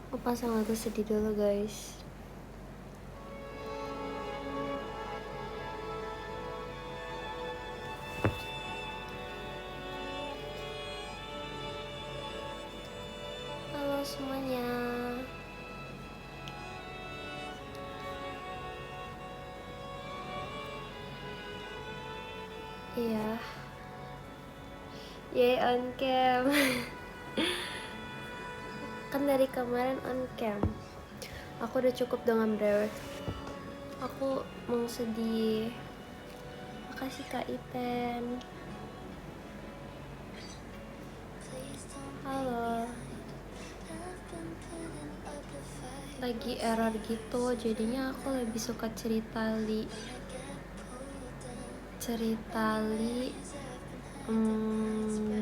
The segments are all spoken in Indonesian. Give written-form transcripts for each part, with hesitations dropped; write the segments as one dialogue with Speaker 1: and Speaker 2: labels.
Speaker 1: Aku pasang lagu sedih dulu guys. Halo semuanya. Iya. Yay on cam. Kan dari kemarin on cam. Aku udah cukup dengan brewek. Aku mau sedih. Makasih Kak Iten. Halo. Lagi error gitu, jadinya aku lebih suka cerita li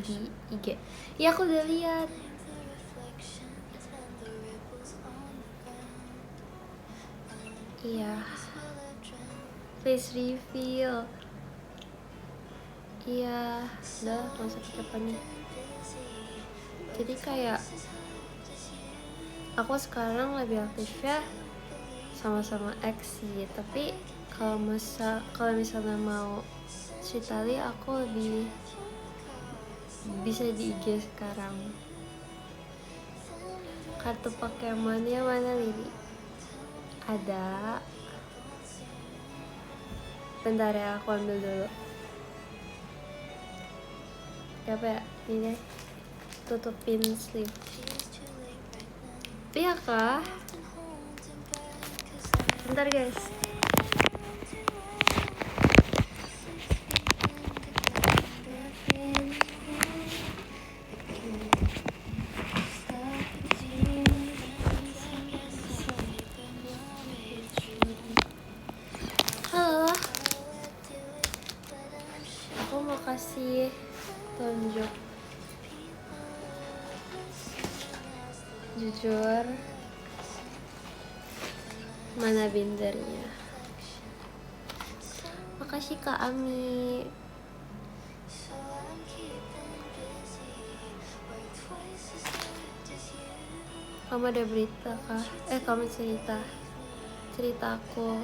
Speaker 1: di IG. Ya aku udah lihat. Iya. Face reveal. Iya, udah langsung kapan nih. Jadi kayak aku sekarang lebih aktif ya sama-sama X sih, tapi kalau misalnya mau cerita li aku lebih bisa di IG sekarang. Kartu Pokemonnya mana Lili? Ada. Bentar ya, aku ambil dulu. Apa ya? Ini deh. Tutupin sleeve. Iya kah? Bentar guys. Halo. Aku mau kasih tunjuk. Jujur, mana bindernya? Makasih Kak Ami. Kamu ada berita kah? Kamu cerita aku.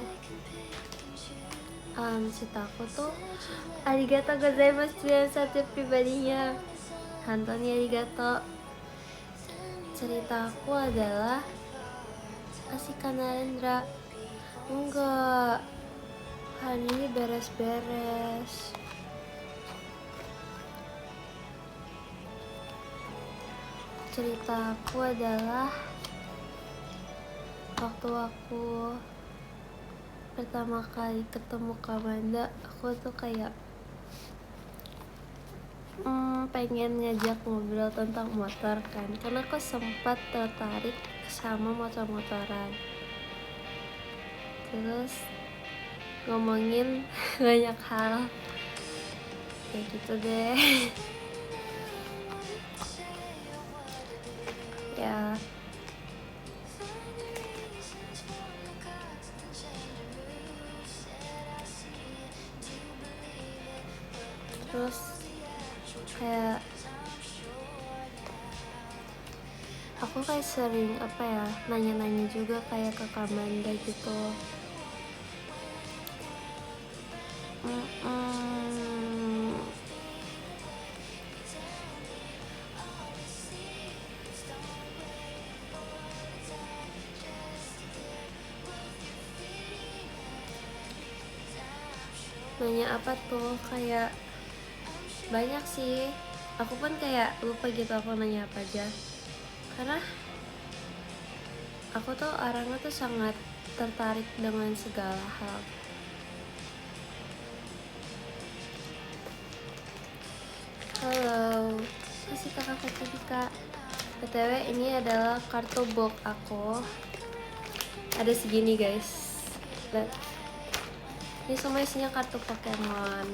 Speaker 1: Cerita aku tuh arigatou gozaimasu dengan satu pribadinya. Hantoni arigatou. Cerita aku adalah Asika Narendra. Enggak, hari ini beres-beres. Cerita aku adalah waktu aku pertama kali ketemu Kamanda, aku tuh kayak pengen ngajak ngobrol tentang motor kan, karena aku sempat tertarik sama motor-motoran. Terus ngomongin banyak hal kayak gitu deh. Ya, terus kayak aku kayak sering nanya-nanya juga kayak ke Kamanda gitu. Nanya apa tuh, kayak banyak sih. Aku pun kayak lupa gitu aku nanya apa aja, karena aku tuh orangnya tuh sangat tertarik dengan segala hal. Halo, kasih kakak Dika. BTW ini adalah kartu box aku. Ada segini guys. Lihat. Ini semua isinya kartu Pokemon.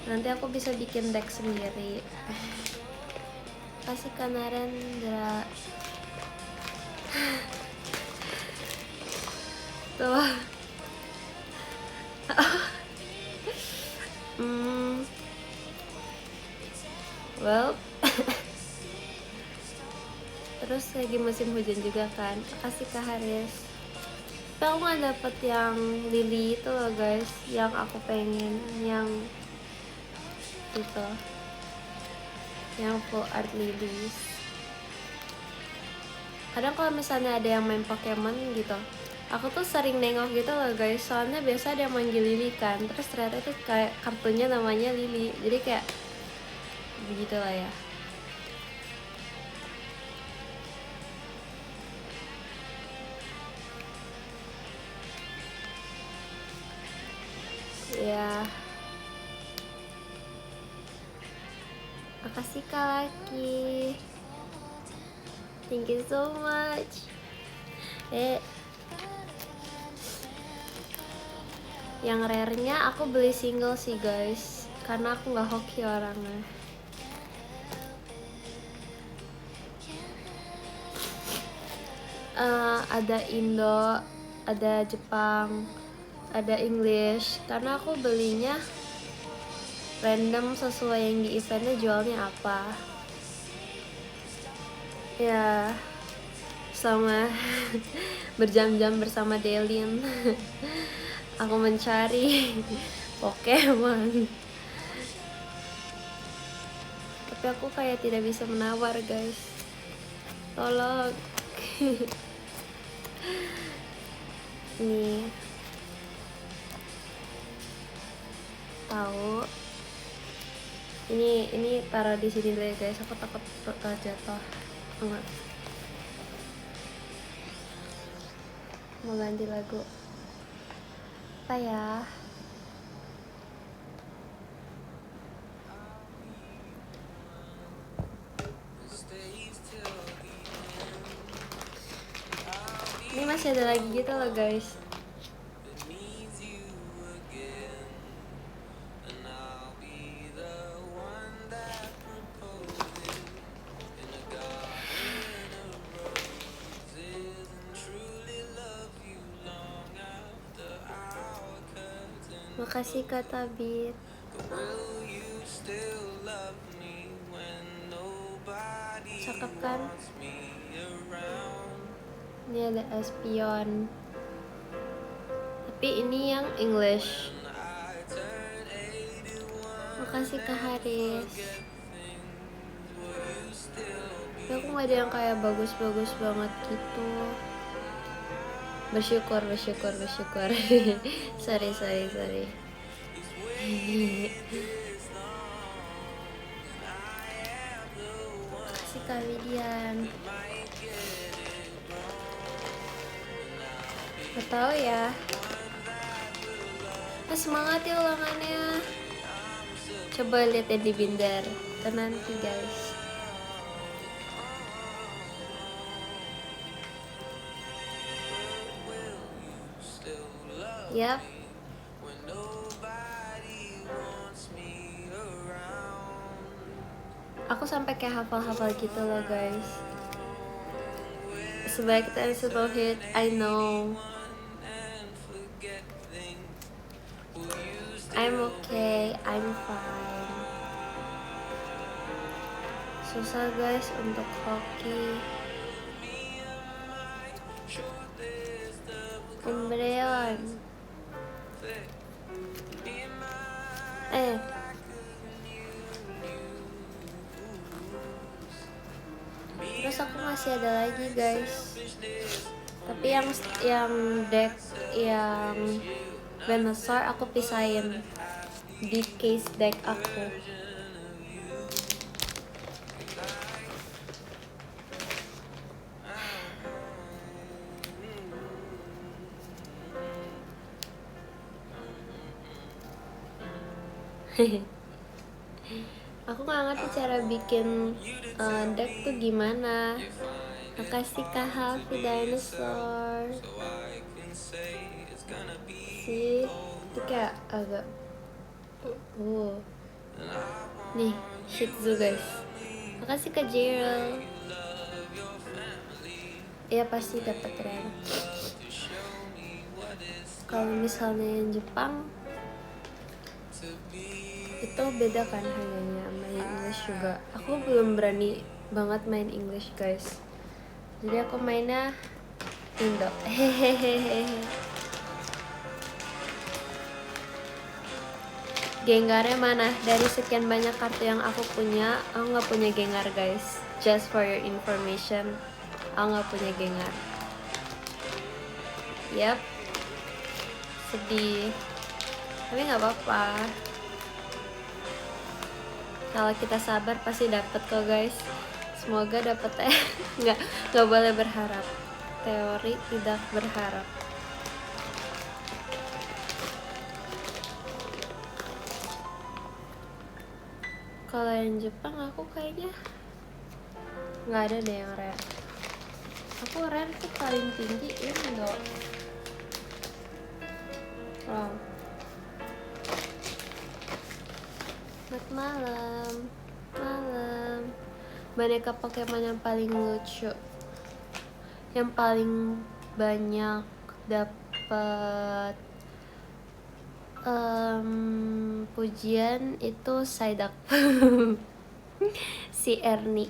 Speaker 1: Nanti aku bisa bikin deck sendiri. Kasih ke Narendra. Tuh. Well. terus lagi musim hujan juga kan. Makasih Kak Haris. Tapi aku gak dapet yang lily itu loh guys, yang aku pengen, yang itu, yang full art lilies. Kadang kalau misalnya ada yang main Pokemon gitu, aku tuh sering nengok gitu loh guys, soalnya biasa ada yang manggil Lily kan, terus ternyata itu kayak kartunya namanya Lily, jadi kayak begitulah ya. Ya, makasih Kak Laki, thank you so much. Yang rare-nya aku beli single sih guys, karena aku nggak hoki orangnya. Ada Indo, ada Jepang, ada English, karena aku belinya random sesuai yang di eventnya jualnya apa. Ya, sama berjam-jam bersama Delin aku mencari Pokemon, tapi aku kayak tidak bisa menawar guys, tolong. Nih, tahu ini taruh di sini dulu ya guys, aku takut jatuh. Enggak, mau ganti lagu apa ya? Ini masih ada lagi gitu loh guys. Makasih Kak Tabit. Cakep kan? Ini ada Espion, tapi ini yang English. Makasih Kak Haris. Tapi aku gak ada yang kayak bagus-bagus banget gitu. Bersyukur sorry Makasih Kak Widian. Gak tau ya. Semangat ya ulangannya. Coba lihat ya di Binder nanti guys. Yap. Aku sampai kayak hafal-hafal gitu loh guys. Sebaik and simple hit, I know. I'm okay, I'm fine. Susah guys untuk hoki. Embreon. Terus aku masih ada lagi guys. Tapi yang deck yang Venusaur aku pisahin di case deck aku. Aku gak ngerti cara bikin deck tuh gimana. Makasih Kak Hafi Dinosaur. Sih, itu kayak agak nih, Shih Tzu guys. Makasih Kak Gerald. Ya pasti dapat rank. Kalau misalnya yang Jepang itu beda kan harganya sama yang English juga. Aku belum berani banget main English guys, Jadi aku mainnya Indo. Hehehe. Gengarnya mana? Dari sekian banyak kartu yang aku punya, aku nggak punya Gengar guys. Just for your information, aku nggak punya Gengar. Yap, sedih. Tapi nggak apa-apa. Kalau kita sabar pasti dapet kok guys. Semoga dapet ya. nggak boleh berharap. Teori tidak berharap. Kalau yang Jepang aku kayaknya nggak ada deh yang rare. Aku rare tuh paling tinggi Indo. Wow. Selamat malam. Boneka Pokemon yang paling lucu, yang paling banyak dapat pujian itu Psyduck. Si Ernie.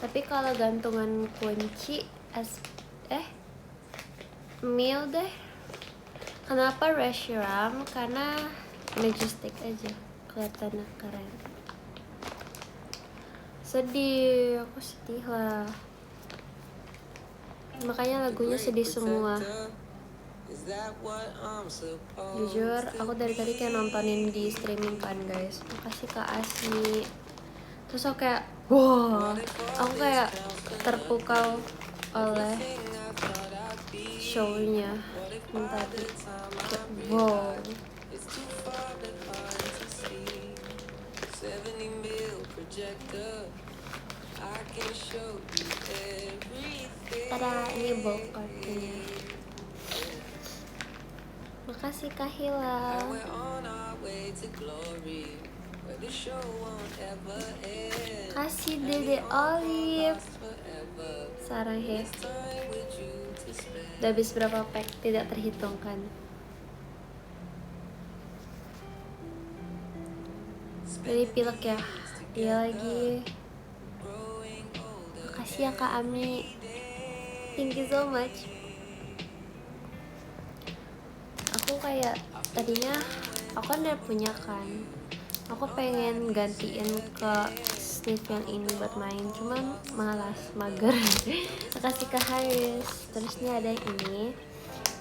Speaker 1: Tapi kalau gantungan kunci Mew deh. Kenapa Reshiram? Karena Majestic aja, kelihatannya keren. Sedih, aku sedih lah. Makanya lagunya sedih semua. Jujur, aku dari tadi kayak nontonin di streaming kan guys. Makasih Kak Asmi. Terus aku kayak, wow, aku kayak terpukau oleh show-nya tadi. Wow. Tada, ini bulk kartunya. Makasih Kak Hila. Kasih Dede Olive. Saranghe. Udah habis berapa pack? Tidak terhitungkan. Dari pilek ya. Dia lagi. Makasih ya Kak Ami. Thank you so much. Aku kayak tadinya aku kan udah punya kan. Aku pengen gantiin ke Steve yang ini buat main, cuman malas, mager. Makasih Kak Haris. Terus nih ada yang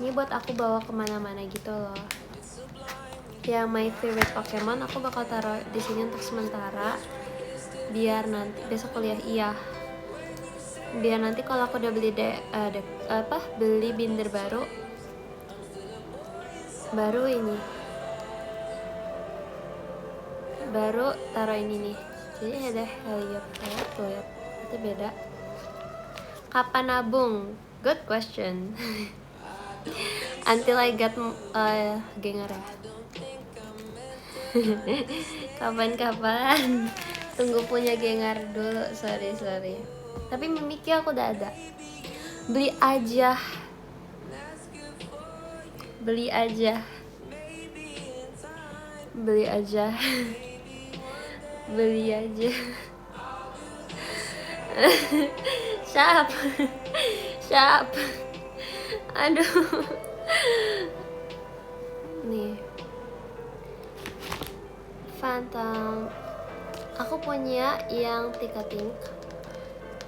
Speaker 1: ini buat aku bawa kemana-mana gitu loh. Ya my favorite Pokemon aku bakal taruh di sini untuk sementara, biar nanti besok kuliah biar nanti kalau aku udah beli beli binder baru taruh ini nih. Jadi ada Helioptile tuh ya, itu beda. Kapan nabung? Good question. Until I get Gengar ya. Kapan-kapan. Tunggu punya Gengar dulu. Sorry. Tapi Mimikyu aku udah ada. Beli aja. Siap. Aduh. Nih. Phantom. Aku punya yang Tika-Tink,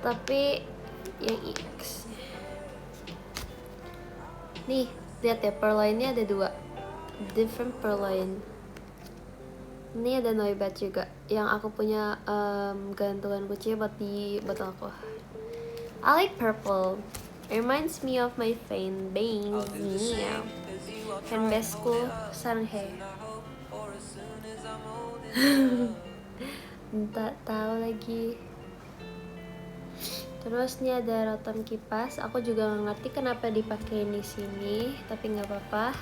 Speaker 1: tapi yang X. Nih, lihat ya, Purloin-nya ada 2 different Purloin. Ini ada Noibat juga yang aku punya gantungan kunci buat di botol aku. I like purple. Reminds me of my fan base. Yeah. Fanbaseku Saranghe. Tak tahu lagi. Terus nih ada Rotom kipas. Aku juga nggak ngerti kenapa dipakai di sini, tapi nggak apa-apa.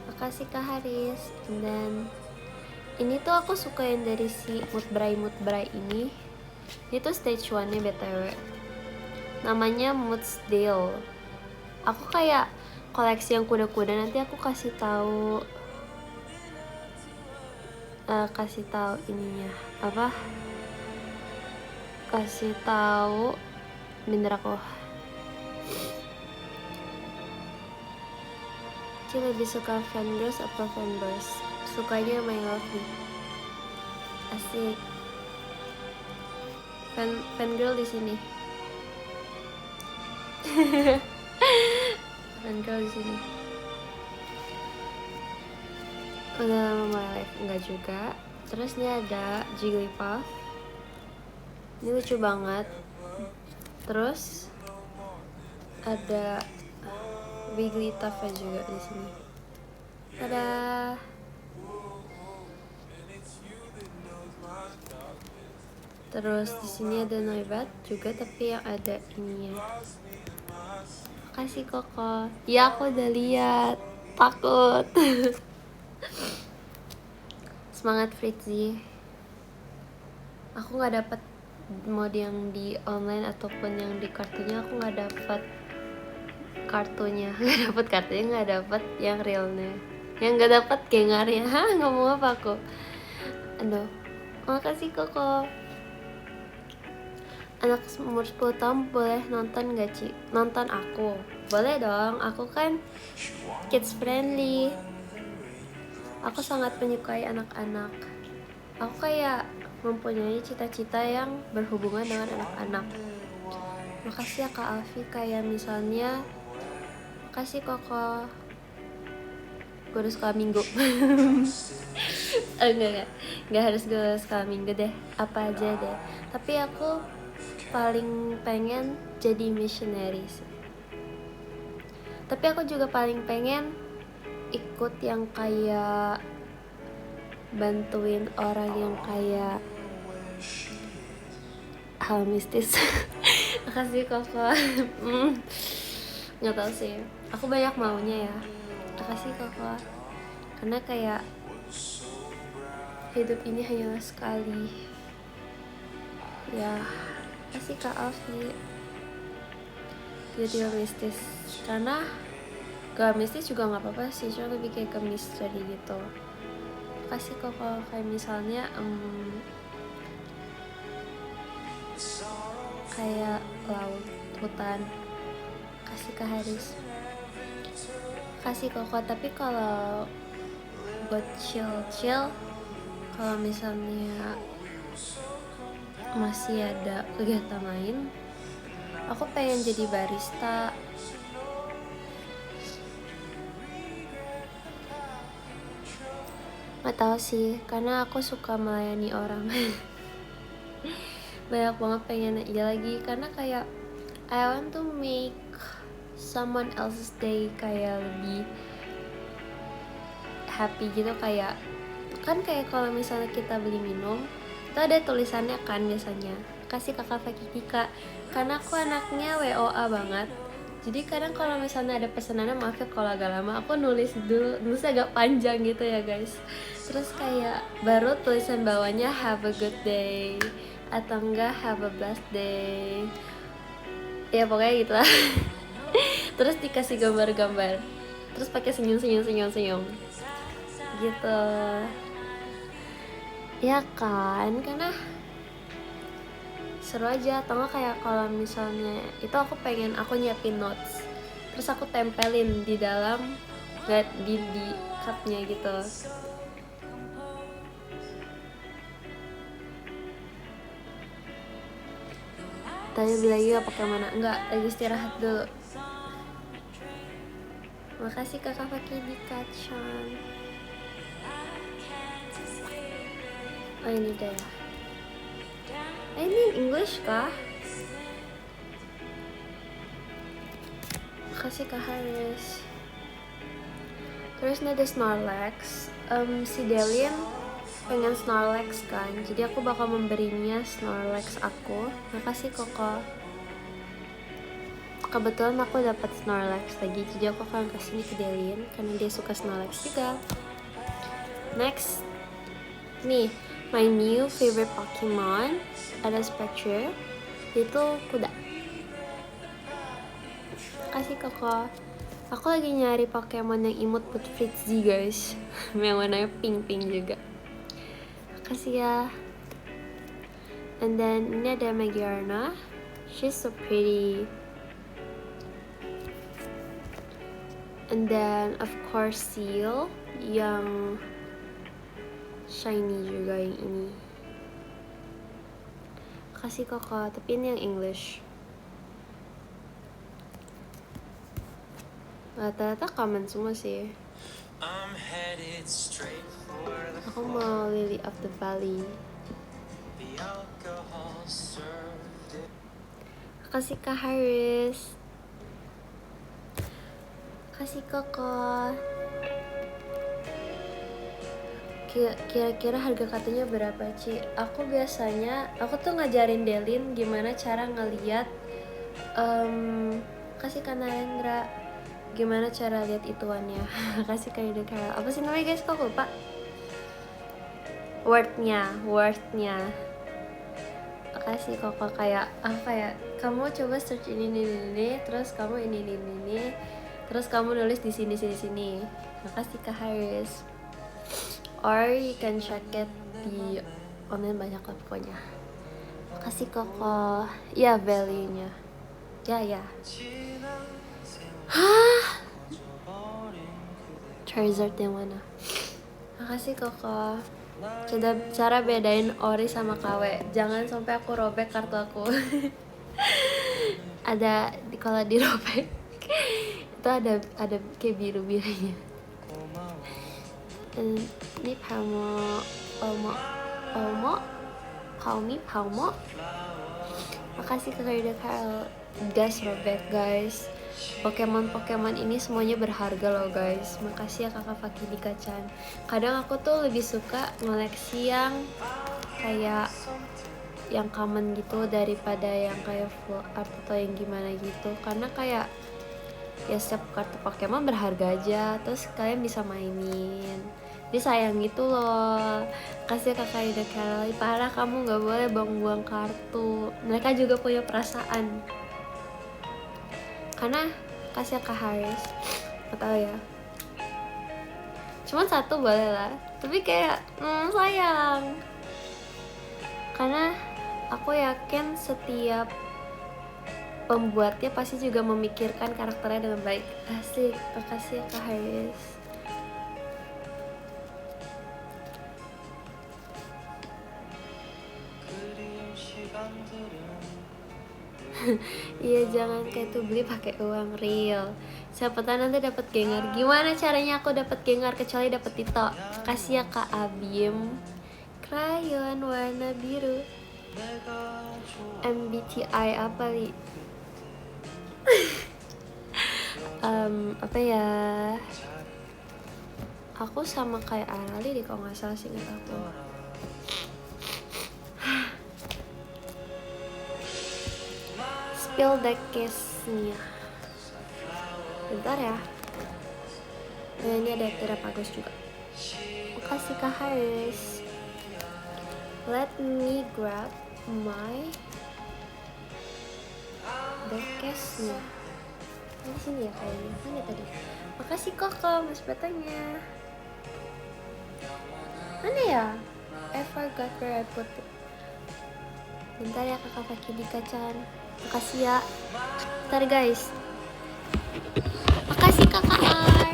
Speaker 1: Makasih Kak Haris. Dan ini tuh aku suka yang dari si Mudbray ini. Ini tuh stage 1 nya BTW. Namanya Moodsdale. Aku kayak koleksi yang kuda-kuda, nanti aku kasih tahu ininya apa kasih tahu bener aku. Ci lebih suka fangirls apa fanboys? Sukanya My Lovely. Asik. Fangirl di sini. Fangirl di sini. Udah lama My Life enggak juga. Terus ini ada Jigglypuff. Ini lucu banget. Terus ada Wigglytuff juga di sini. Ada terus di sini ada Noibat juga, tapi yang ada ininya. Makasih Koko. Ya aku udah lihat. Takut. Semangat Fritzy. Aku nggak dapat mode yang di online ataupun yang di kartunya. Aku nggak dapat kartunya, nggak dapat kartunya, nggak dapat yang realnya, yang nggak dapat gengarnya. Ngomong apa aku? Aduh, makasih Koko. Anak umur 10 tahun boleh nonton gak Ci? Nonton aku? Boleh dong, aku kan kids friendly. Aku sangat menyukai anak-anak. Aku kayak mempunyai cita-cita yang berhubungan dengan anak-anak. Makasih ya Kak Alfi, kayak misalnya makasih Koko. Gue harus sekolah minggu. Enggak harus gue sekolah minggu deh, apa aja deh. Tapi aku paling pengen jadi missionary sih. Tapi aku juga paling pengen ikut yang kayak bantuin orang yang kayak hal mistis. Makasih Koko. Nggak tahu sih, aku banyak maunya ya. Makasih Koko. Karena kayak hidup ini hanyalah sekali. Ya, kasih Kak Alfi. Tiba-tiba mistis. Karena gak mistis juga nggak apa-apa sih, cuma lebih kayak ke misteri gitu. Kasih Koko, kayak misalnya kayak laut, hutan. Kasih Kak Haris. Kasih Koko. Tapi kalau buat chill, kalau misalnya masih ada kegiatan lain, aku pengen jadi barista. Nggak tahu sih, karena aku suka melayani orang. Banyak banget pengen iya lagi, karena kayak I want to make someone else's day kayak lebih happy gitu. Kayak kan kayak kalau misalnya kita beli minum itu ada tulisannya kan biasanya, kasih kakak Fakiki Kak, karena aku anaknya WOA banget. Jadi kadang kalau misalnya ada pesanannya, maaf ya kalau agak lama, aku nulis agak panjang gitu ya guys. Terus kayak baru tulisan bawahnya have a good day atau enggak have a blessed day. Ya pokoknya gitu lah. Terus dikasih gambar-gambar. Terus pakai senyum gitu. Ya kan, karena seru aja. Atau nggak kayak kalau misalnya itu aku pengen aku nyiapin notes, terus aku tempelin di dalam di cupnya gitu. Tadi lagi gak pakai mana? Enggak, lagi istirahat dulu. Makasih kakak Fakih di Kacang. Oh ini deh. Ini English kah? Makasih Kak Haris. Terus ini ada Snorlax. Si Delin pengen Snorlax kan, jadi aku bakal memberinya Snorlax aku. Makasih Koko. Kebetulan aku dapat Snorlax lagi, jadi aku akan kasih ini ke Delin karena dia suka Snorlax juga. Next, nih my new favorite Pokemon ada Spectre, itu kuda. Kasih Koko. Aku lagi nyari Pokemon yang imut buat Fritzy guys. Yang warnanya pink juga. Makasih ya. And then ini ada Magyarna, she's so pretty. And then of course Seal yang shiny juga yang ini. Kasih kakak, tapi ini yang English. Rata-rata common semua sih. Aku mau Lily of the Valley. Kasih Kak Haris. Kasih kakak. Kira-kira harga kartunya berapa, Ci? Aku tuh ngajarin Delin gimana cara ngeliat kasih Kak Narendra gimana cara lihat ituannya. Kasih Kak Yuda Carol. Apa sih namanya guys, kok lupa? Wordnya. Kasih kakak kayak apa ya? Kamu coba search ini, terus kamu ini, terus kamu nulis di sini. Makasih Kak Haris. Or you can check it di online, banyak lah pokoknya. Makasih kakak. Ya value-nya. Ya. Charizard yang mana? Makasih kakak. Cara bedain ori sama KW. Jangan sampai aku robek kartu aku. Ada kalau dirobek itu ada kayak biru-birunya. Ini Palmo. Makasih Kak Rida Carol. Guys, robek guys. Pokemon ini semuanya berharga loh guys. Makasih ya kakak Fakidika-chan. Kadang aku tuh lebih suka ngoleksi yang kayak yang common gitu daripada yang kayak full art atau yang gimana gitu. Karena kayak ya setiap kartu Pokemon berharga aja, terus kalian bisa mainin. Jadi sayang gitu loh. Kasih kakak Ida Carol. Parah, kamu gak boleh buang-buang kartu. Mereka juga punya perasaan. Karena kasih Kak Haris, gak tau ya. Cuma satu boleh lah. Tapi kayak sayang. Karena aku yakin setiap pembuatnya pasti juga memikirkan karakternya dengan baik. Asik, makasih ya Kak Haris. Iya, jangan kayak tuh beli pakai uang real. Siapa tahu nanti dapat Gengar. Gimana caranya aku dapat Gengar kecuali dapat Tito? Kasih ya Kak Abim. Crayon warna biru. MBTI apa li? Apa ya? Aku sama kayak Arali deh kalau nggak salah sih, nggak aku. Spill deck case-nya. Bentar ya. Nah, ini ada Terapagos juga. Makasih Kak Haris. Let me grab my deck case-nya. Di sini ya kayaknya. Mana tadi? Makasih kakak mas batangnya. Mana ya? I forgot where I put it. Bentar ya kakak Fakidika-chan. Makasih ya. Bentar guys. Makasih kakak R.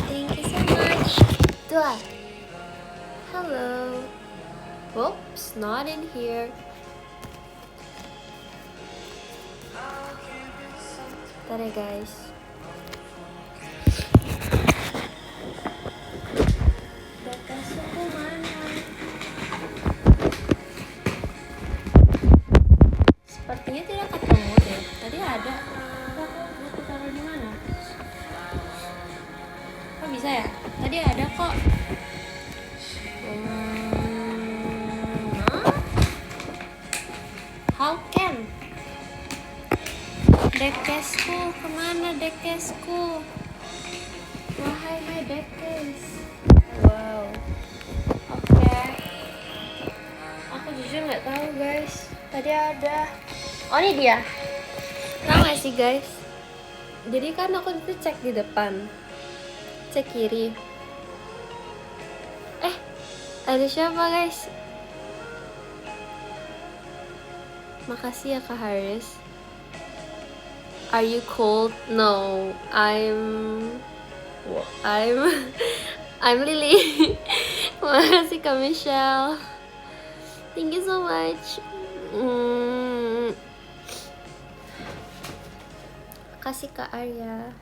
Speaker 1: Thank you so much. Tuh. Hello. Oops, not in here. Bentar ya guys. Dekasuku mana? Sepertinya tidak ketemu deh. Tadi ada. Aku taruh di mana? Kok bisa ya? Tadi ada kok. How can? Dekesku, kemana dekesku? Wahai my dekes. Wow. Oke. Aku jujur nggak tahu guys. Tadi ada. Oh ini dia. Tahu nggak sih guys? Jadi kan aku itu cek di depan, cek kiri. Ada siapa guys? Makasih ya Kak Haris. Are you cold? No, I'm I'm Lily. Makasih Kak Michelle. Thank you so much. Kasih Kak Arya.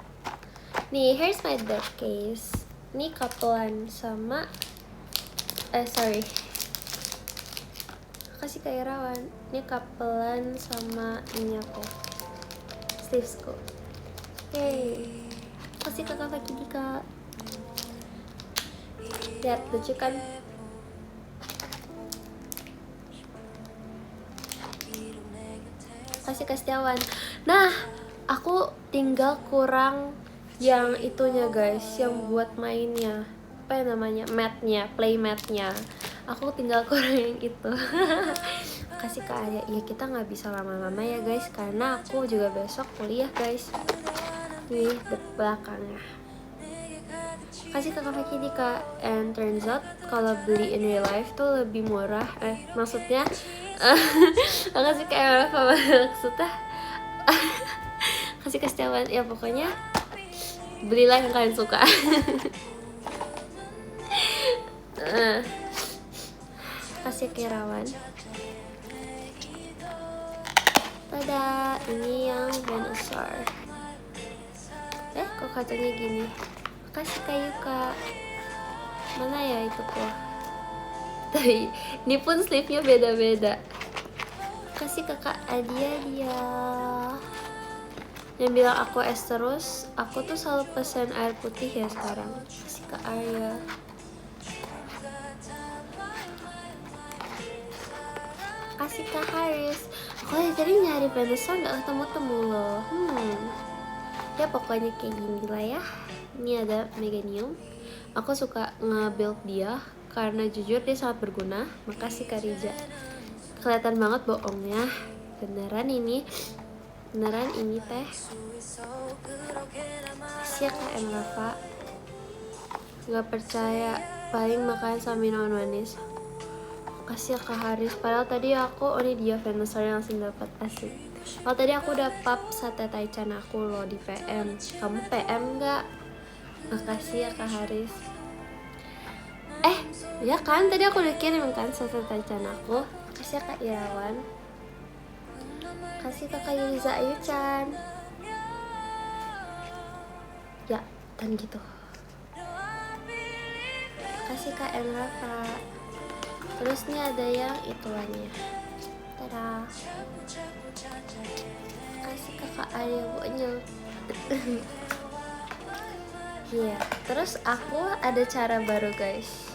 Speaker 1: Nih, here's my deck case. Ini couplean sama sorry. Kasih Kak Irawan. Ini couplean sama ini aku. Sleevesku. Yay. Kasih Kakak Fakih Dika. Lihat, lucu kan? Kasih Kak Setiawan. Nah, aku tinggal kurang yang itunya guys, yang buat mainnya. Apa yang namanya? Matnya, play matnya. Aku tinggal kurang yang itu. Kasih Kak Arya. Ya kita nggak bisa lama-lama ya guys, karena aku juga besok kuliah guys. Nih di belakangnya. Kasih Kakak Fakih Dika. And turns out kalau beli in real life tuh lebih murah. Maksudnya kasih kayak apa maksudnya? Kasih Setiawan. Ya pokoknya belilah yang kalian suka. Kasih Kirawan. Tada, ini yang Venusaur. Kok kacanya gini? Kasih kayu Kak. Mana ya itu kok? Tapi ini pun sleeve-nya beda-beda. Kasih Kakak Adia dia. Yang bilang aku es terus, aku tuh selalu pesen air putih ya sekarang. Kasih Kak Arya. Kasih Kak Haris. Aku tadi nyari Venusaur nggak ketemu-temu loh. Ya pokoknya kayak gini lah ya. Ini ada Meganium. Aku suka nge-build dia karena jujur dia sangat berguna. Makasih Kak Riza. Kelihatan banget bohongnya. Beneran ini teh. Kasih ya Kak M Rafa. Gak percaya, paling makan sama minuman manis. Kasih ya Kak Haris. Padahal tadi aku ini dia Venusaur yang langsung dapat asik. Oh tadi aku udah pap sate taichan aku loh di PM. Kamu PM nggak? Makasih ya Kak Haris. Ya kan tadi aku udah kirim kan sate taichan aku. Kasih ya Kak Irawan. Kasih Kakak Yuliza Ayu-chan. Ya, dan gitu. Kasih Kak M Rafa. Terus nih ada yang ituannya. Tada. Kasih Kakak Arya Bonyol. Iya, terus aku ada cara baru guys.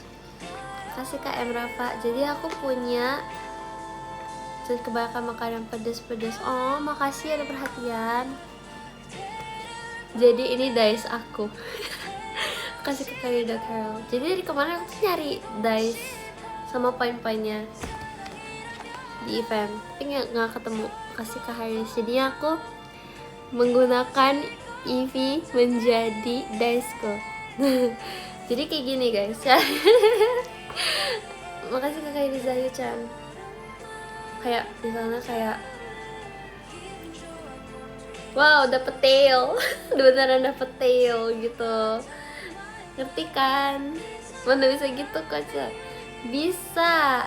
Speaker 1: Kasih Kak M Rafa. Jadi aku punya kebanyakan makan yang pedes-pedes. Oh, makasih ada perhatian. Jadi ini dice aku. Kasih ke Kak Carol. Jadi dari kemarin aku tuh nyari dice sama poin-poinnya di event, tapi nggak ketemu. Kasih ke Haris. Jadi aku menggunakan Eevee menjadi diceku. Jadi kayak gini guys. Makasih ke Kak Rizayu-chan. Kayak misalnya kayak wow dapet tail. Beneran dapet tail gitu. Ngerti kan? Mana bisa gitu Kaca? Bisa.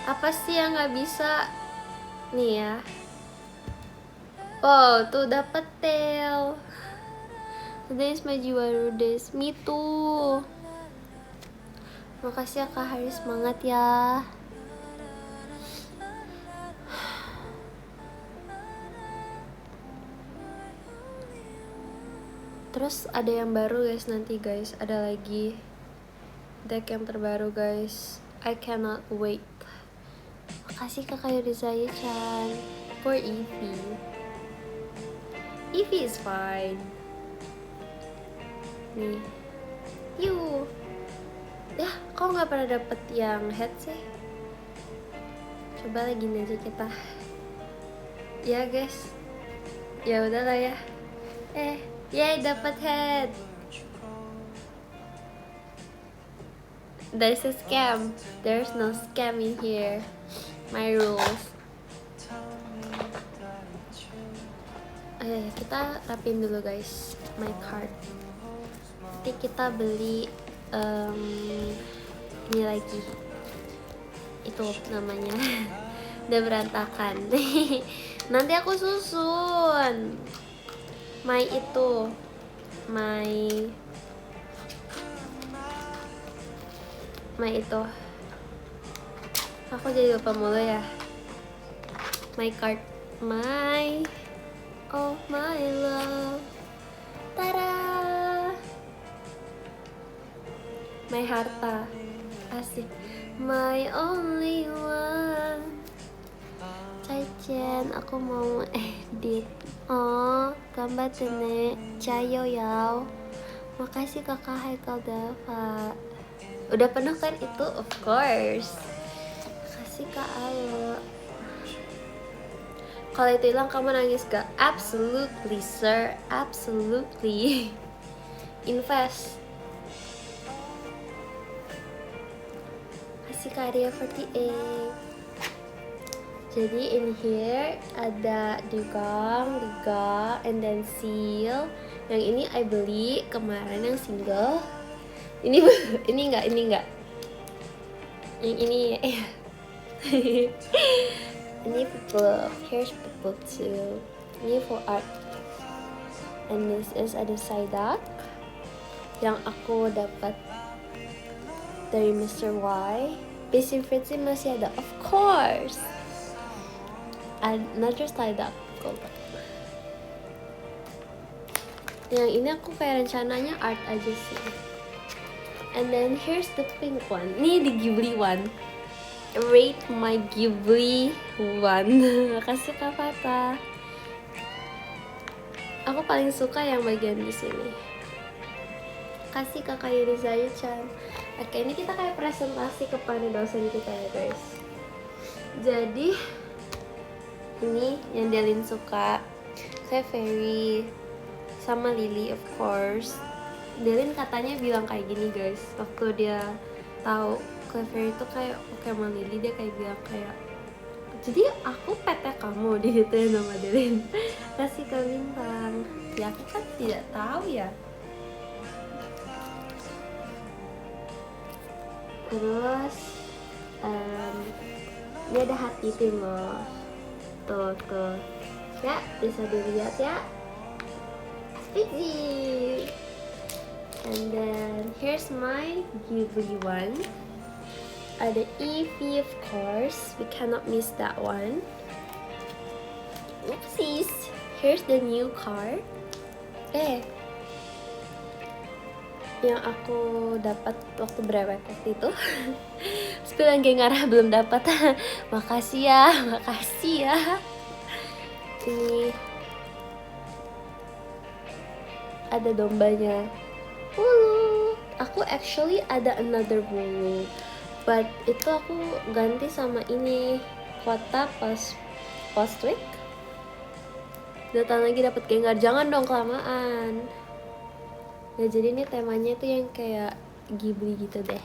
Speaker 1: Apa sih yang nggak bisa? Nih ya. Oh tuh dapet tail. Today is my Jiwaru days. Me too. Makasih ya Kak Haris, semangat ya. Terus ada yang baru guys nanti guys. Ada lagi deck yang terbaru guys. I cannot wait. Makasih Kakak Yurizaya-chan for Eevee. Eevee is fine. Nih. Yuk. Ya, kok nggak pernah dapet yang head sih? Coba lagi aja kita. Ya guys. Ya udahlah ya. Yay dapat head. There's a scam. There's no scam in here. my rules. Kita rapin dulu guys my card. Nanti kita beli ini lagi, itu namanya udah berantakan. Nanti aku susun my itu aku jadi lupa mulu ya. My card, oh my love, tada, my harta, asik, my only one. Caichen, aku mau edit. Oh, gambar tene, cayo yao. Makasih kakak Haikal Dava. Udah penuh kan itu? Of course. Makasih kak Alo. Kalau itu hilang kamu nangis gak? Absolutely sir, absolutely. Invest. Kasih karya 48. Jadi in here ada dugong, liga, and then seal. Yang ini I beli kemarin yang single. Ini enggak. Yang ini ya. Ini purple. Here's purple too. Ini for art. And this is ada Psyduck yang aku dapat dari Mr. Y. Basic Fritzy masih ada, of course. Another Psyduck. Yang ini aku kayak rencananya art aja sih. And then here's the pink one. Ini the Ghibli one. Rate my Ghibli one. Makasih Kak Fata. Aku paling suka yang bagian di sini. Kasih Kakak Yurizayu-chan. Oke, ini kita kayak presentasi kepada dosen kita ya guys. Jadi ini yang Delin suka, kayak Fairy sama Lily of course. Delin katanya bilang kayak gini guys, waktu dia tahu Clefairy itu kayak Pokemon Lily, dia kayak bilang kayak, jadi aku PT kamu, digituin sama Delin. Kasih ke bintang. Ya aku kan tidak tahu ya. Terus ini ada hati tim loh. Tuh ya, bisa dilihat ya. Easy. And then here's my Ghibli one. Ada Eevee of course, we cannot miss that one. Oopsies. Here's the new card. Yang aku dapat waktu brewek waktu itu. Sebilang gengarah belum dapat. Makasih ya. Ini ada dombanya. Aku actually ada another Wooloo, but itu aku ganti sama ini kota Postwick. Datang lagi dapat Gengar, jangan dong kelamaan. Nah jadi ini temanya tuh yang kayak Ghibli gitu deh.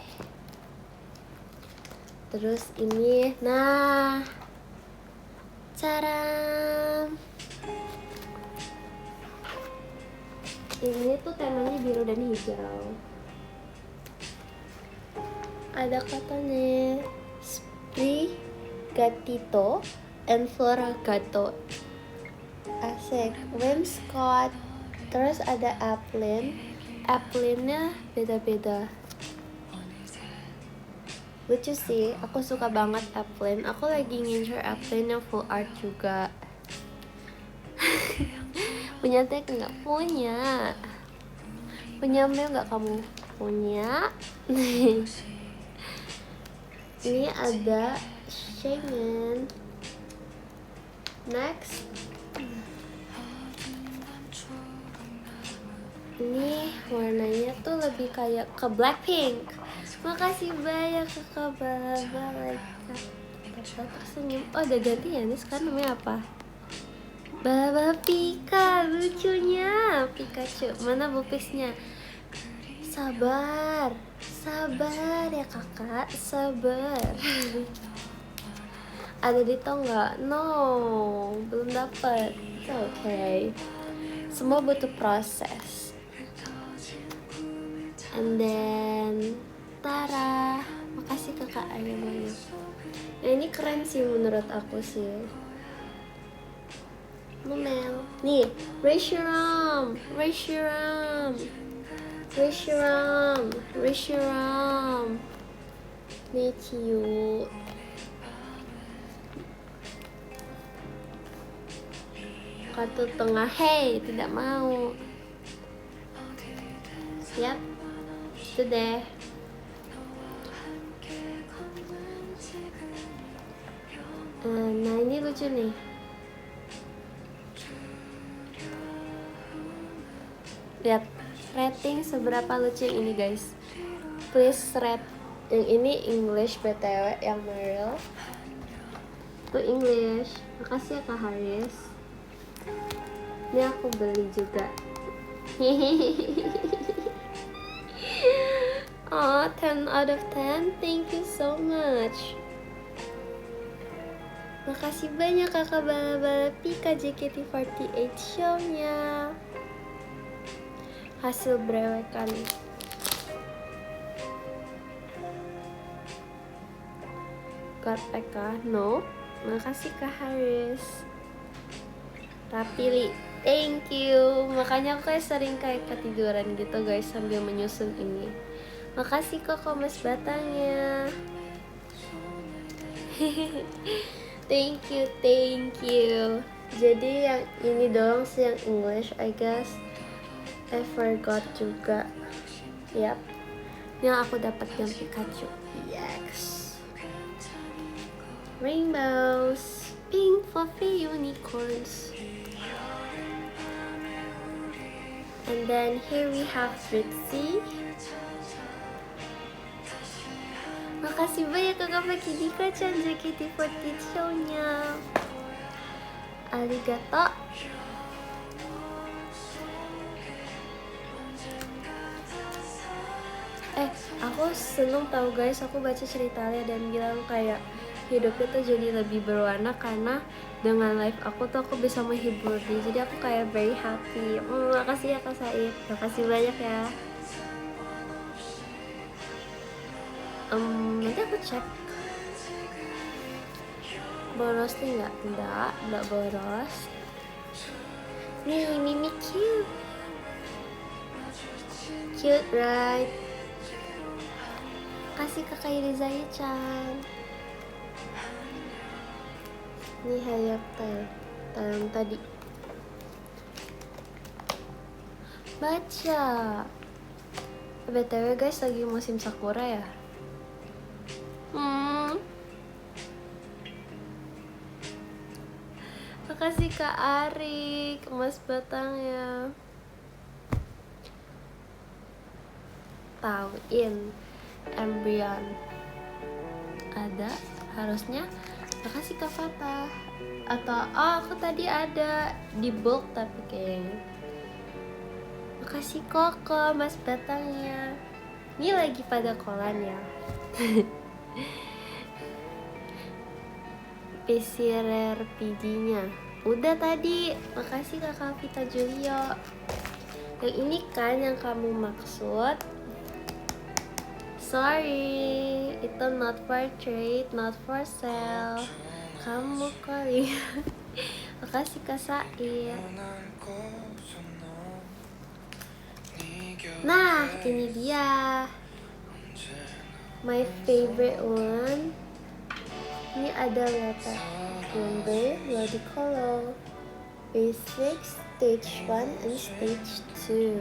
Speaker 1: Terus ini, nah, caram. Ini tuh temanya biru dan hijau. Ada katanya Sprigatito and Floragato. Asik. Whimsicott. Terus ada Applin. Applinnya beda-beda. Lucu sih, aku suka banget Applin. Aku lagi ngincer Applin yang full art juga. Punya Tek nggak? Punya Mel nggak kamu? Punya. Ini ada Shaman. Next, ini warnanya tuh lebih kayak ke Blackpink. Makasih banyak Kakak Baba. Tersenyum. Oh udah ganti ya, ini sekarang namanya apa? Baba Pika, lucunya Pikachu. Mana bukisnya? Sabar ya kakak, sabar. Ada di Tonga? No, belum dapat. Okay. Semua butuh proses. And then Tara, makasih kakak Ayamanya. Nah ini keren sih menurut aku sih. Momel. Nih, raise your arm, raise your arm, raise your arm, raise your arm. Nih cute. Kartu tengah, hey, tidak mau. Siap, itu deh. Nah ini lucu nih. Lihat rating seberapa lucu yang ini guys. Please rate. Yang ini English BTW, yang Meryl itu English. Makasih ya Kak Haris. Ini aku beli juga. Oh, 10 out of 10. Thank you so much. Makasih banyak kakak Bala-Bala Pika JKT48 show-nya. Hasil brewekan. Karpeka, no. Makasih Kak Haris. Rapili, thank you. Makanya aku sering kayak ketiduran gitu guys sambil menyusun ini. Makasih kok Mas Batangnya. Thank you, thank you. Jadi yang ini doang sih yang English, I guess. I forgot juga. Yap. Yang aku dapat yang Pikachu. Yes. Rainbows, pink fluffy unicorns. And then here we have Trixie. Makasih banyak kakak Paki Dika-chan JKT48 show-nya. Arigato. Aku seneng tahu guys, aku baca ceritanya dan bilang kayak hidupnya tuh jadi lebih berwarna karena dengan live aku tuh aku bisa menghibur dia. Jadi aku kayak very happy. Makasih ya Kak Said. Makasih banyak ya. Nanti aku cek. Boros nih enggak boros. Nih Mimi cute. Cute right? Kasih kakak Irizaya-chan. Ini Hayate yang tadi. Baca. BTW guys lagi musim sakura ya. Makasih Kak Arik, Mas Batangnya. Tauin Embryon ada harusnya. Makasih Kak Fatah. Atau aku tadi ada di bulk tapi kayaknya. Makasih Koko, Mas Batangnya. Ini lagi pada kolan ya. PC Rare PG-nya udah tadi. Makasih Kakak Vita Julio. Yang ini kan yang kamu maksud. Sorry, itu not for trade, not for sale. Kamu kali. Makasih Kak Said. Nah, ini dia my favorite one. Ini ada letter number, Ludicolo, basic, stage 1 and stage 2.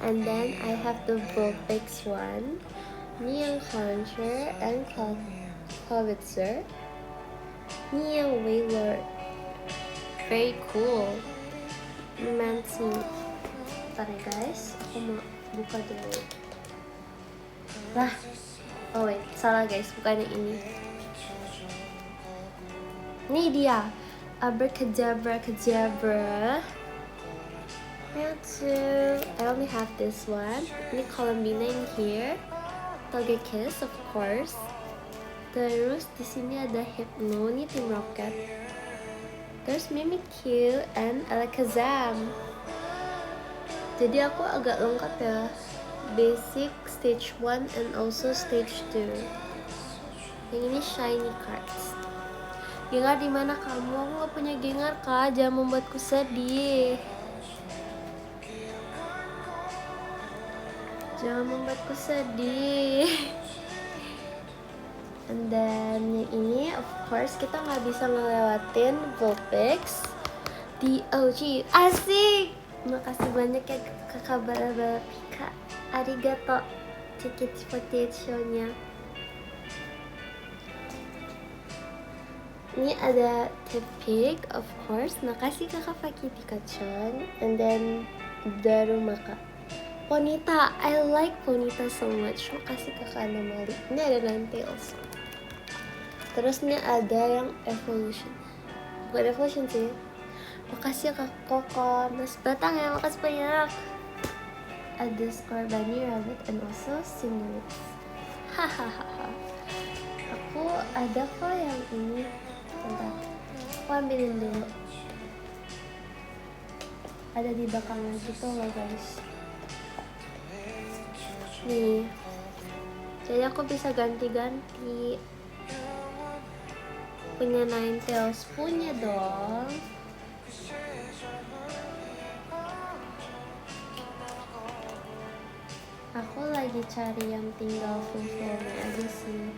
Speaker 1: And then I have the Vulpix one. Ini yang Conjure and Clovitzer. Ini yang Wailord. Very cool. Mancy. Bentar ya guys, aku mau buka dulu. Lah, oh wait, salah guys, bukan yang ini. Ini dia, Abracadabra Cadabra. I only have this one. Ini Columbina in here. Togekiss of course. Terus di sini ada Hypno nih, Team Rocket. Terus Mimikyu and Alakazam. Jadi aku agak lengkap ya. Basic, Stage 1 and also Stage 2. Yang ini shiny cards. Gengar di mana kamu? Aku gak punya Gengar kak, jangan membuatku sedih. Jangan membuatku sedih. And then yang ini of course kita nggak bisa ngelewatin Vulpix di OG. Asik. Makasih banyak ya kakak Bala Pika. Arigato. JKT48 show-nya. Ini ada Tepig of course. Makasih kakak Fakiti-chan. And then Darumaka. Ponyta, I like Ponyta so much. Makasih kakak Anomali. Ini ada Ninetales. Terus ini ada yang Evolution. Bukan Evolution sih. Makasih ya kak Koko. Mas Batang ya, makasih banyak. Ada Scorbunny, Rabbit, and also Cinderace. Hahaha. Aku ada kok yang ini. Bentar, aku ambilin dulu. Ada di belakangnya gitu loh guys. Nih, jadi aku bisa ganti-ganti. Punya Ninetales, punya dong. Aku lagi cari yang tinggal full formnya aja sih.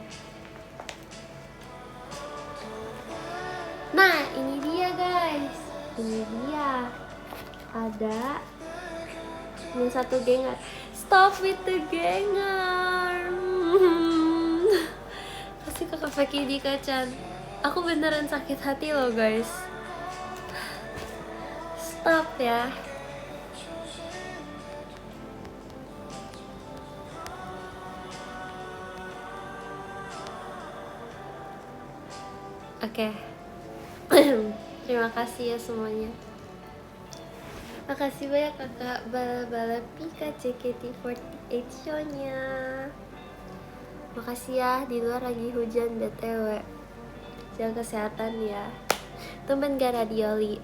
Speaker 1: Nah, ini dia guys. Ini dia. Ada yang satu Gengar. Stop with the Gengar. Kasih kakak Fakiti-chan. Aku beneran sakit hati loh guys. Stop ya. Oke. Terima kasih ya semuanya. Makasih banyak kakak Bala Pika JKT48 show-nya. Makasih ya, di luar lagi hujan BTW. Jaga kesehatan ya. Tumben gak radioli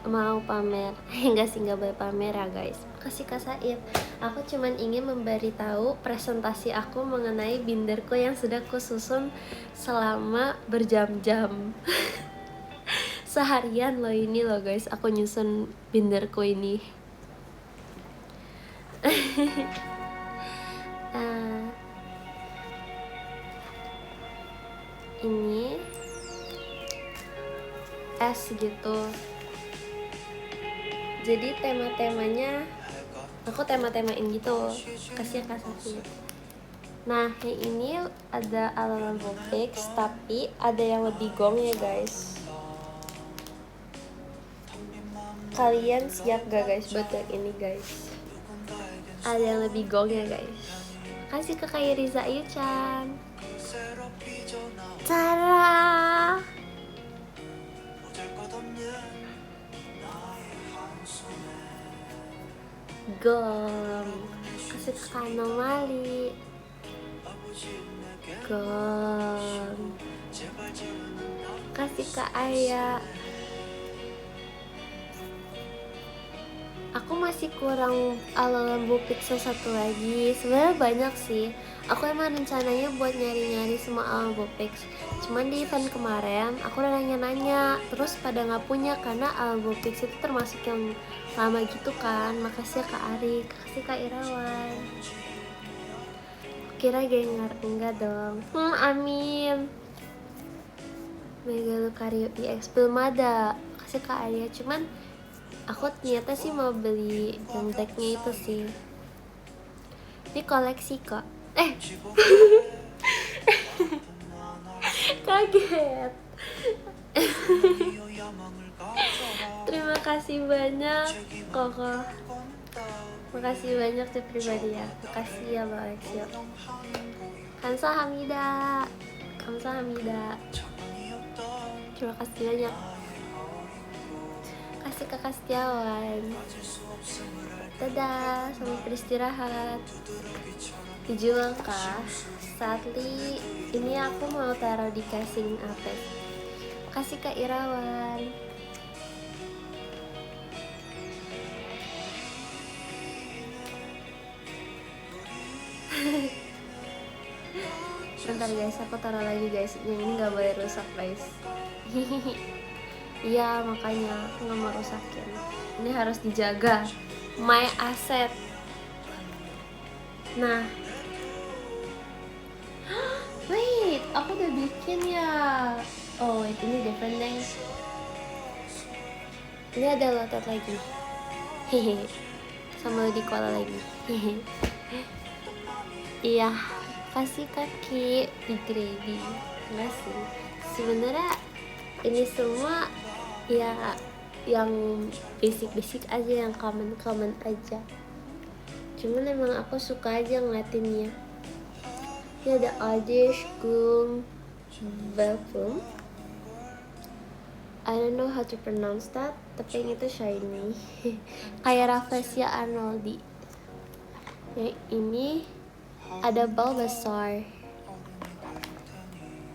Speaker 1: mau pamer. Enggak sih, gak boleh pamer ya guys. Makasih Kak Said. Aku cuman ingin memberitahu presentasi aku mengenai binderku yang sudah kususun selama berjam-jam. Seharian loh ini loh guys, aku nyusun binderku ini. Ini S gitu. Jadi tema-temanya aku tema-temain gitu. Kasih Kak Safi. Nah, yang ini ada ala Vulpix, tapi ada yang lebih gong ya guys. Kalian siap gak guys buat yang ini guys? Ada yang lebih gong ya guys. Kasih ke Kak Riza Yu-chan. Cara gong. Kasih ke Kak Anomali. Gong. Kasih ke Aya. Aku masih kurang ala Vulpix satu lagi. Sebenarnya banyak sih. Aku emang rencananya buat nyari-nyari semua ala Vulpix. Cuman di event kemarin aku udah nanya-nanya, terus pada nggak punya karena ala Vulpix itu termasuk yang lama gitu kan. Makasih ya Kak Ari, makasih Kak Irawan. Kira Gengar, enggak dong. Amin. Mega Lucario EX belum ada. Kasih Kak Arya, cuman aku ternyata sih mau beli game decknya itu sih. Ini koleksi kok. Kaget. Terima kasih banyak Koko. Makasih banyak tuh pribadi ya. Makasih ya Mbak Alexio. Kamsa Hamida. Kamsa Hamida. Terima kasih banyak. Kasih Kakak Setiawan. Dadah, selamat beristirahat. 7 langkah. Sadly, ini aku mau taruh di casing apa? Kasih ke Irawan. Bentar guys, aku taruh lagi guys. Yang ini nggak boleh rusak guys. Iya, makanya aku nggak mau rusakin. Ini harus dijaga. My asset. Nah, wait, aku udah bikin ya. Oh wait, ini different deh. Ini ada lotot lagi. Hehe. Sama di kola lagi. Hehe. Iya, kasih kaki di gravy. Enggak sih. Sebenarnya ini semua ya yang basic aja, yang common aja. Cuman emang aku suka aja ngeliatinnya. Ini ada Adish Gung Velpum. I don't know how to pronounce that, tapi yang itu shiny. Kayak Rafflesia Arnoldi. Yang ini ada Bulbasaur.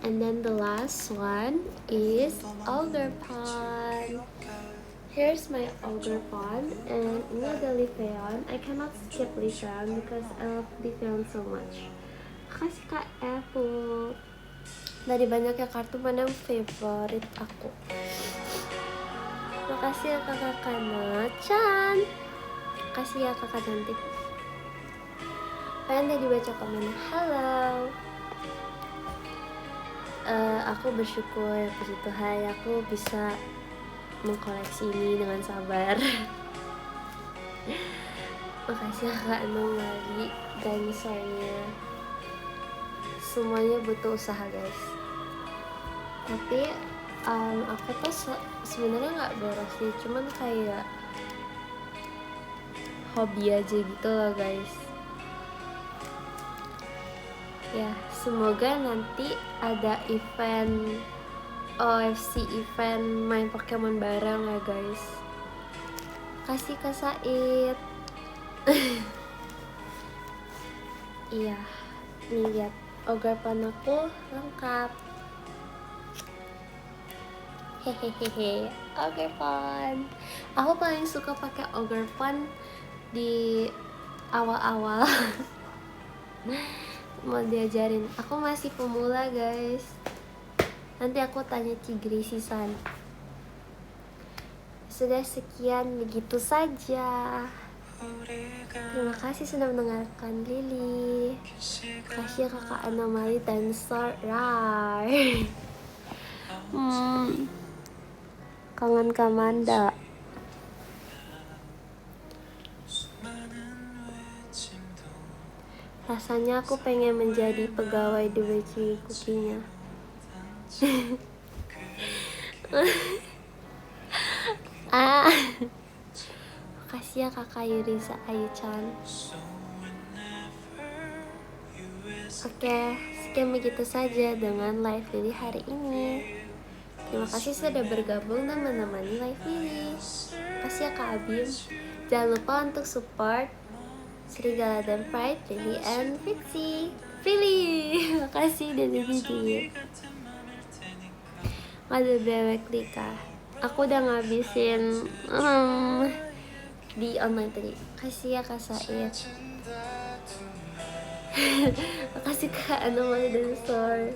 Speaker 1: And then the last one is Ogerpon. Here's my Ogerpon, and ini ada Leafeon. I cannot skip Leafeon because I love Leafeon so much. Makasih Kak Apple. Dari banyaknya kartu, mana yang favorit aku? Makasih ya kakak Kana-chan. Makasih ya kakak cantik. Pengen tadi baca komen. Halo. Aku bersyukur puji Tuhan aku bisa mengkoleksi ini dengan sabar. Makasih Kak Anomali dinosaurnya. Semuanya butuh usaha guys. Tapi aku tuh sebenarnya nggak boros sih, cuman kayak hobi aja gitu loh guys. Ya, semoga nanti ada event OFC event main Pokemon bareng ya guys. Kasih Kak Said. Iya, nih lihat Ogerpon aku lengkap. Hehehe, Ogerpon. Aku paling suka pakai Ogerpon di awal-awal. Mau diajarin, aku masih pemula guys. Nanti aku tanya Cigrisisan. Sudah sekian, begitu saja. Terima kasih sudah mendengarkan Lily. Kasih kakak Anomali dan Rai. Kangen Kamanda. Rasanya aku pengen menjadi pegawai di WC Kukinya. Makasih ya kakak Yuriza Ayu-chan. Oke, sekian begitu saja dengan live Lily hari ini. Terima kasih sudah bergabung dan menemani live Lily. Makasih ya Kak Abim. Jangan lupa untuk support Serigala dan Pride, Lily and Fitzy. Lily, makasih dari Didi. Ada bebek Lika. Aku udah ngabisin di online tadi. Makasih ya Kak Said. Makasih Kak Anomali dan Store.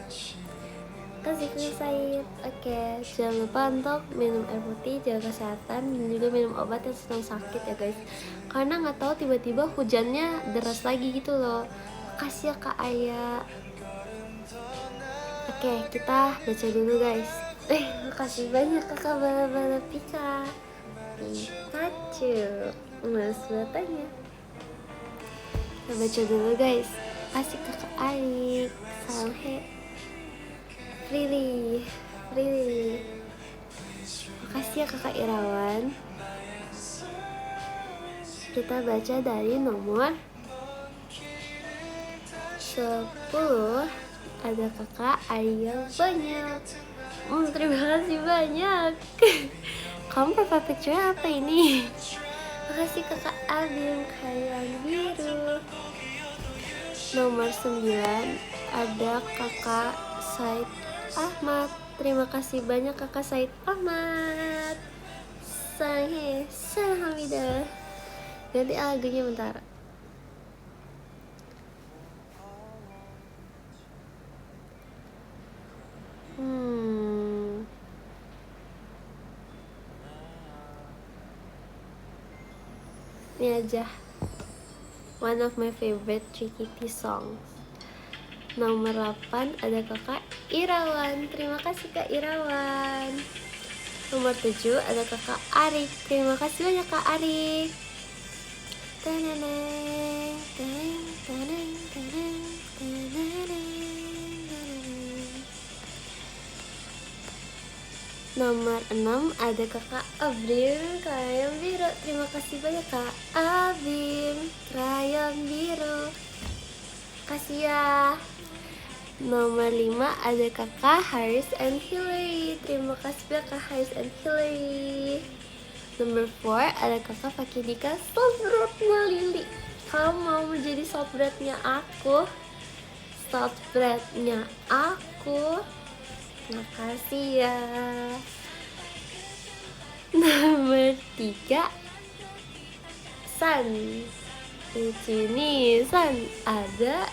Speaker 1: Makasih Kak Said. Oke, jangan lupa untuk minum air putih, jaga kesehatan, dan juga minum obat yang sedang sakit ya guys. Karena nggak tahu tiba-tiba hujannya deras lagi gitu loh. Makasih ya Kak Aya. Oke, kita baca dulu guys. Makasih banyak kakak bala-bala Pika. Pikachu, mas batanya. Kita baca dulu guys. Kasih kakak Aik, salam he. Lily. Makasih ya kakak Irawan. Kita baca dari nomor 10. Ada kakak Ayel banyak. Terima kasih banyak. Kamu profile picture apa ini? Makasih kakak Abim Kayan Biru. Nomor 9 ada kakak Said Ahmad. Terima kasih banyak kakak Said Ahmad. Sahe Sahamida. Ganti lagunya bentar. Ini aja, one of my favorite Trikiti songs. Nomor 8 ada kakak Irawan. Terima kasih kak Irawan. Nomor 7 ada kakak Arik. Terima kasih banyak kak Arik. Teneneng, teneng, teneng, teneng, teneneng. Nomor 6 ada kakak Abim Krayon Biru. Terima kasih banyak kak Abim Krayon Biru. Kasih ya. Nomor 5 ada kakak Haris and Hillary. Terima kasih banyak kak Haris and Hillary. Nomor 4 ada kakak Fakidika Saltbreadnya Lili. Kamu mau menjadi saltbreadnya aku? Saltbreadnya aku. Makasih ya. Nomor 3 San. Di sini San ada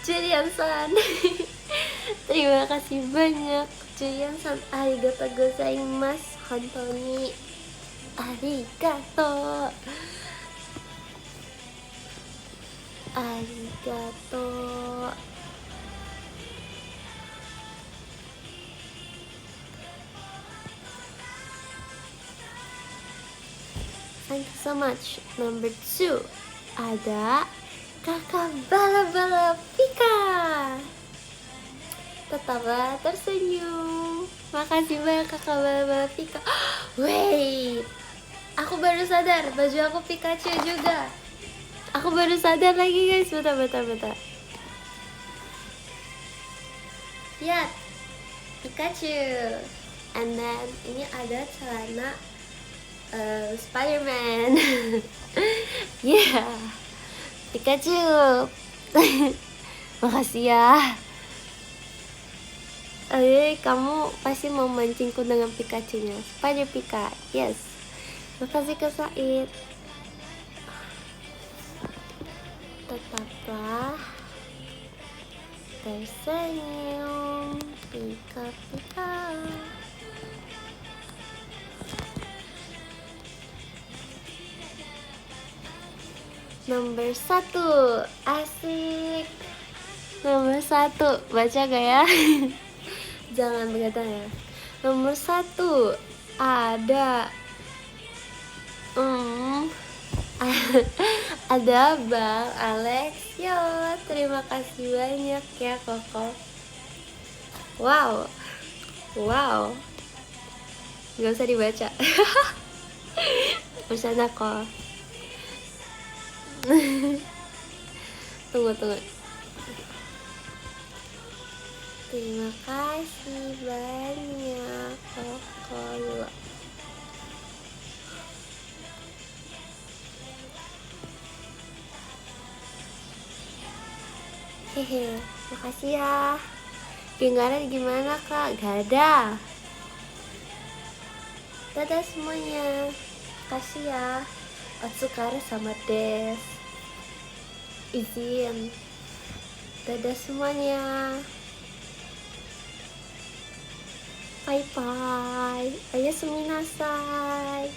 Speaker 1: Julian San. Terima kasih banyak Julian San. Arigato gozaimasu. Hontoni arigato. Arigato. Thank you so much. Number 2 ada kakak Bala-Bala Pika. Tetaplah tersenyum. Makasih banyak kakak Bala-Bala Pika. Wait, aku baru sadar baju aku Pikachu juga. Aku baru sadar lagi guys. Bentar. Lihat, Pikachu. And then ini ada celana Spider-Man. Yeah, Pikachu. Makasih ya. Kamu pasti mau mancingku dengan Pikachu-nya. Spider Pika, yes. Makasih Kak Said. Tetaplah tersenyum, Pika-Pika. Nomor 1, asik. Nomor 1, baca gak ya? Jangan begadang ya. Nomor 1 ada ada Bang Alexio. Terima kasih banyak ya Koko. Wow, gak usah dibaca. Bersana kok. Tunggu. Terima kasih banyak Koko. Hehe, makasih ya. Dengaran gimana kak? Gak ada. Dadah semuanya. Makasih ya. Otsukare sama des. Izin. Dadah semuanya. Bye bye. Oyasumi nasai.